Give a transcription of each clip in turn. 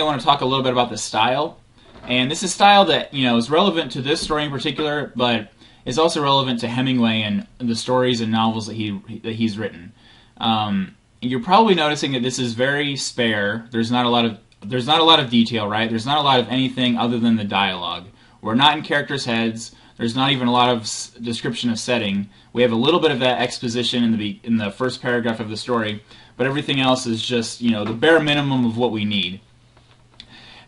I want to talk a little bit about the style. And this is style that, is relevant to this story in particular, but is also relevant to Hemingway and the stories and novels that he's written. You're probably noticing that this is very spare. There's not a lot of detail, right? There's not a lot of anything other than the dialogue. We're not in characters' heads. There's not even a lot of description of setting. We have a little bit of that exposition in the first paragraph of the story, but everything else is just, the bare minimum of what we need.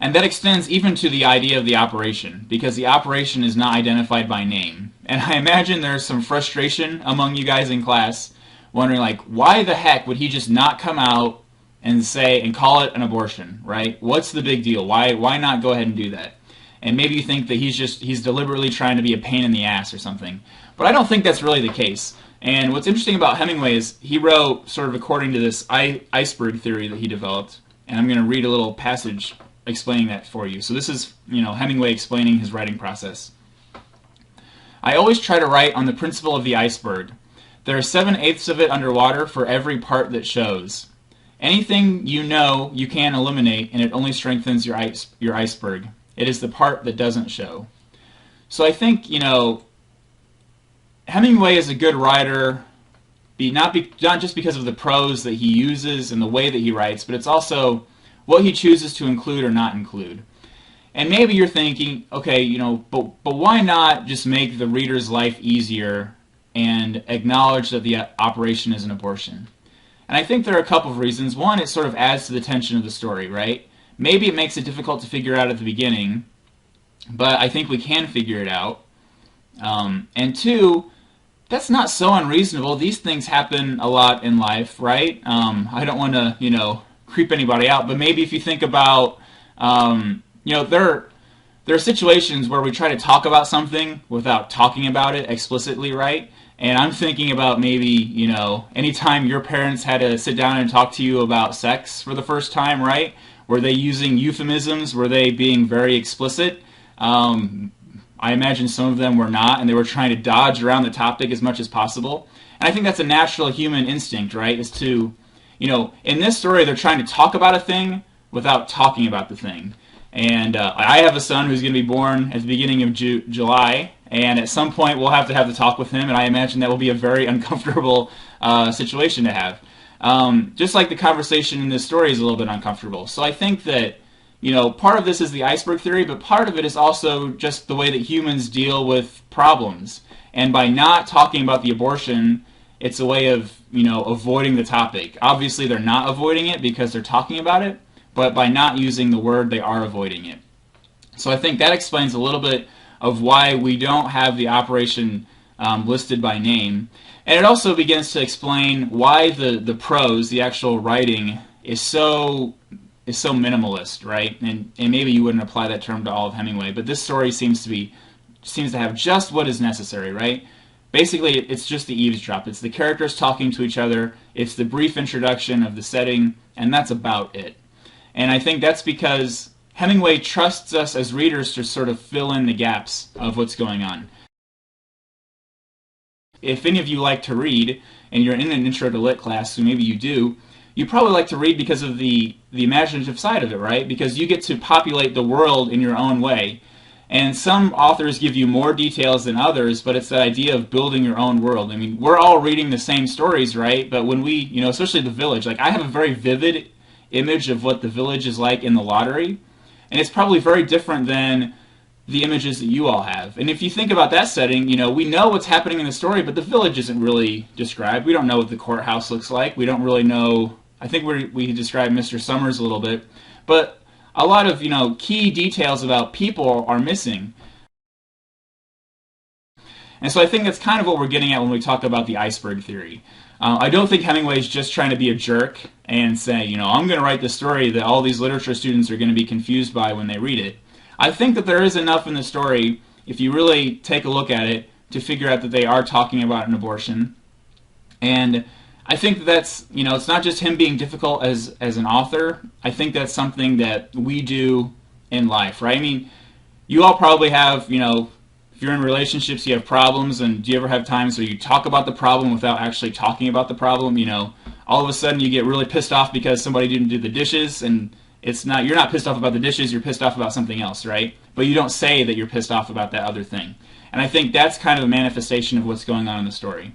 And that extends even to the idea of the operation, because the operation is not identified by name. And I imagine there's some frustration among you guys in class, wondering, why the heck would he just not come out and call it an abortion, right? What's the big deal? Why not go ahead and do that? And maybe you think that he's deliberately trying to be a pain in the ass or something. But I don't think that's really the case. And what's interesting about Hemingway is he wrote sort of according to this iceberg theory that he developed. And I'm going to read a little passage explaining that for you. So this is, Hemingway explaining his writing process. I always try to write on the principle of the iceberg. There are 7/8 of it underwater for every part that shows. Anything you can eliminate, and it only strengthens your iceberg. It is the part that doesn't show. So I think, Hemingway is a good writer, not just because of the prose that he uses and the way that he writes, but it's also what he chooses to include or not include. And maybe you're thinking, okay, but why not just make the reader's life easier and acknowledge that the operation is an abortion? And I think there are a couple of reasons. One, it sort of adds to the tension of the story, right? Maybe it makes it difficult to figure out at the beginning, but I think we can figure it out. And two, that's not so unreasonable. These things happen a lot in life, right? I don't want to, creep anybody out, but maybe if you think about, there are situations where we try to talk about something without talking about it explicitly, right? And I'm thinking about maybe, anytime your parents had to sit down and talk to you about sex for the first time, right? Were they using euphemisms? Were they being very explicit? I imagine some of them were not, and they were trying to dodge around the topic as much as possible. And I think that's a natural human instinct, right? Is to, in this story, they're trying to talk about a thing without talking about the thing. And I have a son who's going to be born at the beginning of July, and at some point we'll have to talk with him, and I imagine that will be a very uncomfortable situation to have. Just like the conversation in this story is a little bit uncomfortable. So I think that, part of this is the iceberg theory, but part of it is also just the way that humans deal with problems. And by not talking about the abortion, it's a way of, avoiding the topic. Obviously, they're not avoiding it because they're talking about it, but by not using the word, they are avoiding it. So I think that explains a little bit of why we don't have the operation listed by name. And it also begins to explain why the prose, the actual writing, is so minimalist, right? And maybe you wouldn't apply that term to all of Hemingway, but this story seems to have just what is necessary, right? Basically, it's just the eavesdrop. It's the characters talking to each other. It's the brief introduction of the setting, and that's about it. And I think that's because Hemingway trusts us as readers to sort of fill in the gaps of what's going on. If any of you like to read, and you're in an Intro to Lit class, so maybe you do, you probably like to read because of the imaginative side of it, right? Because you get to populate the world in your own way. And some authors give you more details than others, but it's that idea of building your own world. I mean, we're all reading the same stories, right? But when we, especially The Village, I have a very vivid image of what The Village is like in The Lottery, and it's probably very different than the images that you all have. And if you think about that setting, we know what's happening in the story, but The Village isn't really described. We don't know what the courthouse looks like. We don't really know. I think we described Mr. Summers a little bit, but a lot of key details about people are missing. And so I think that's kind of what we're getting at when we talk about the iceberg theory. I don't think Hemingway is just trying to be a jerk and say, I'm going to write the story that all these literature students are going to be confused by when they read it. I think that there is enough in the story, if you really take a look at it, to figure out that they are talking about an abortion. And I think that's, it's not just him being difficult as an author. I think that's something that we do in life, right? I mean, you all probably have, if you're in relationships, you have problems, and do you ever have times where you talk about the problem without actually talking about the problem? All of a sudden you get really pissed off because somebody didn't do the dishes, and It's not, you're not pissed off about the dishes, you're pissed off about something else, right? But you don't say that you're pissed off about that other thing. And I think that's kind of a manifestation of what's going on in the story.